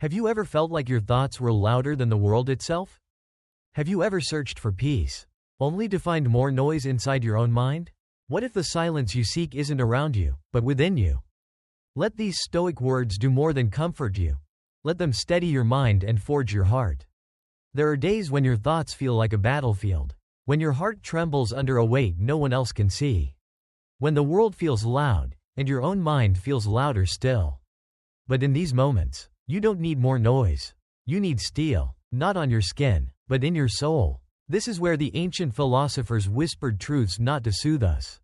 Have you ever felt like your thoughts were louder than the world itself? Have you ever searched for peace, only to find more noise inside your own mind? What if the silence you seek isn't around you, but within you? Let these Stoic words do more than comfort you. Let them steady your mind and forge your heart. There are days when your thoughts feel like a battlefield, when your heart trembles under a weight no one else can see. When the world feels loud, and your own mind feels louder still. But in these moments, you don't need more noise. You need steel, not on your skin, but in your soul. This is where the ancient philosophers whispered truths not to soothe us,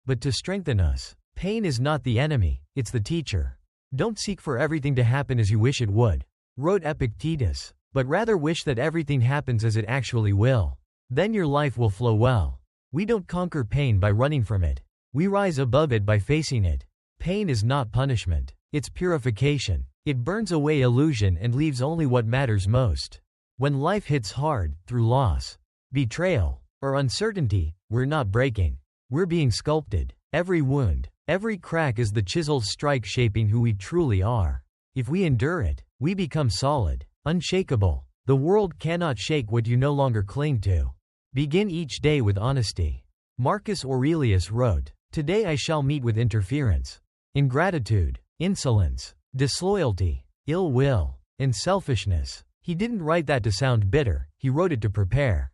but to strengthen us. Pain is not the enemy, it's the teacher. Don't seek for everything to happen as you wish it would, wrote Epictetus, but rather wish that everything happens as it actually will. Then your life will flow well. We don't conquer pain by running from it. We rise above it by facing it. Pain is not punishment, it's purification. It burns away illusion and leaves only what matters most. When life hits hard, through loss, betrayal, or uncertainty, we're not breaking. We're being sculpted. Every wound, every crack is the chiseled strike shaping who we truly are. If we endure it, we become solid, unshakable. The world cannot shake what you no longer cling to. Begin each day with honesty. Marcus Aurelius wrote, "Today I shall meet with interference, ingratitude, insolence, disloyalty, ill will, and selfishness." He didn't write that to sound bitter, he wrote it to prepare.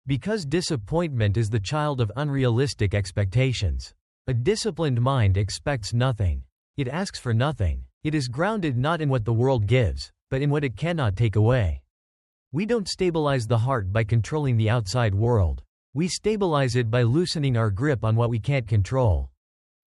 Because disappointment is the child of unrealistic expectations. A disciplined mind expects nothing. It asks for nothing. It is grounded not in what the world gives, but in what it cannot take away. We don't stabilize the heart by controlling the outside world. We stabilize it by loosening our grip on what we can't control.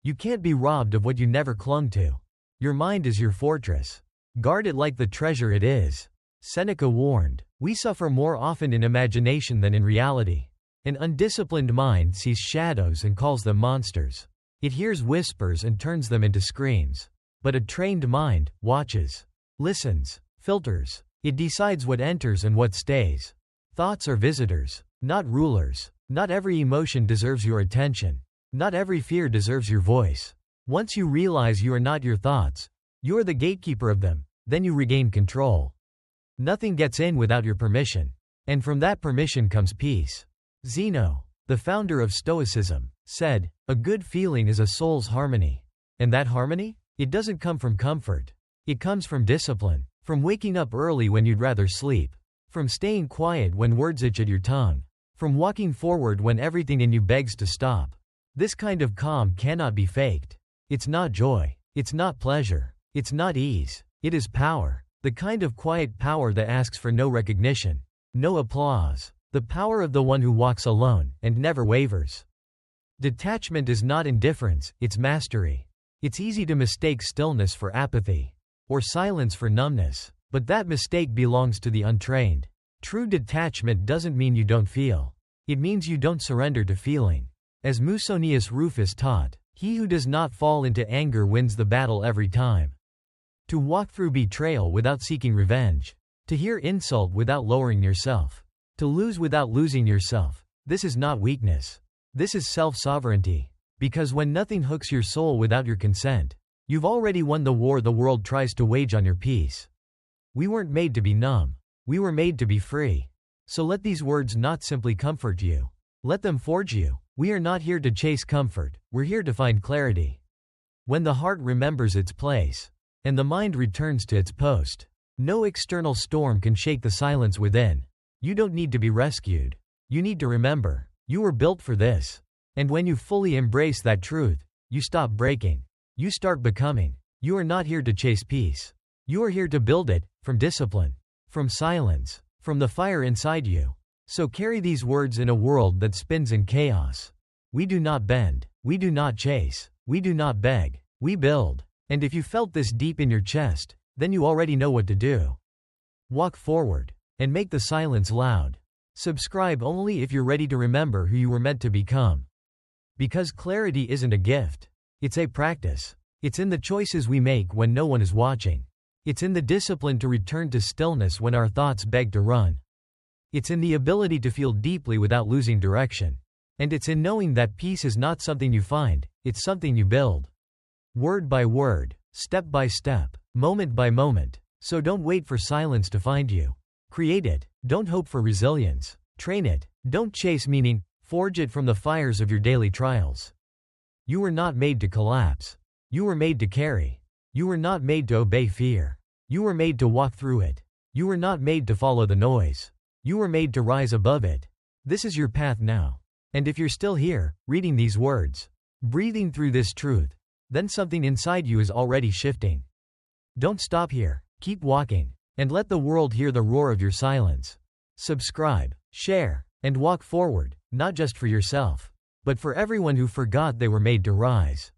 You can't be robbed of what you never clung to. Your mind is your fortress. Guard it like the treasure it is. Seneca warned, "We suffer more often in imagination than in reality." An undisciplined mind sees shadows and calls them monsters. It hears whispers and turns them into screams. But a trained mind watches, listens, filters. It decides what enters and what stays. Thoughts are visitors, not rulers. Not every emotion deserves your attention. Not every fear deserves your voice. Once you realize you are not your thoughts, you are the gatekeeper of them, then you regain control. Nothing gets in without your permission. And from that permission comes peace. Zeno, the founder of Stoicism, said, "A good feeling is a soul's harmony." And that harmony? It doesn't come from comfort. It comes from discipline. From waking up early when you'd rather sleep. From staying quiet when words itch at your tongue. From walking forward when everything in you begs to stop. This kind of calm cannot be faked. It's not joy. It's not pleasure. It's not ease. It is power. The kind of quiet power that asks for no recognition, no applause. The power of the one who walks alone and never wavers. Detachment is not indifference, it's mastery. It's easy to mistake stillness for apathy, or silence for numbness, but that mistake belongs to the untrained. True detachment doesn't mean you don't feel. It means you don't surrender to feeling. As Musonius Rufus taught, he who does not fall into anger wins the battle every time. To walk through betrayal without seeking revenge. To hear insult without lowering yourself. To lose without losing yourself. This is not weakness. This is self-sovereignty. Because when nothing hooks your soul without your consent, you've already won the war the world tries to wage on your peace. We weren't made to be numb. We were made to be free. So let these words not simply comfort you. Let them forge you. We are not here to chase comfort, we're here to find clarity. When the heart remembers its place, and the mind returns to its post, no external storm can shake the silence within. You don't need to be rescued. You need to remember, you were built for this. And when you fully embrace that truth, you stop breaking. You start becoming. You are not here to chase peace. You are here to build it, from discipline, from silence, from the fire inside you. So carry these words in a world that spins in chaos. We do not bend. We do not chase. We do not beg. We build. And if you felt this deep in your chest, then you already know what to do. Walk forward, and make the silence loud. Subscribe only if you're ready to remember who you were meant to become. Because clarity isn't a gift. It's a practice. It's in the choices we make when no one is watching. It's in the discipline to return to stillness when our thoughts beg to run. It's in the ability to feel deeply without losing direction. And it's in knowing that peace is not something you find, it's something you build. Word by word, step by step, moment by moment, So don't wait for silence to find you. Create it. Don't hope for resilience. Train it. Don't chase meaning. Forge it from the fires of your daily trials. You were not made to collapse. You were made to carry. You were not made to obey fear. You were made to walk through it. You were not made to follow the noise. You were made to rise above it. This is your path now. And if you're still here, reading these words, breathing through this truth, then something inside you is already shifting. Don't stop here. Keep walking. And let the world hear the roar of your silence. Subscribe, share, and walk forward, not just for yourself, but for everyone who forgot they were made to rise.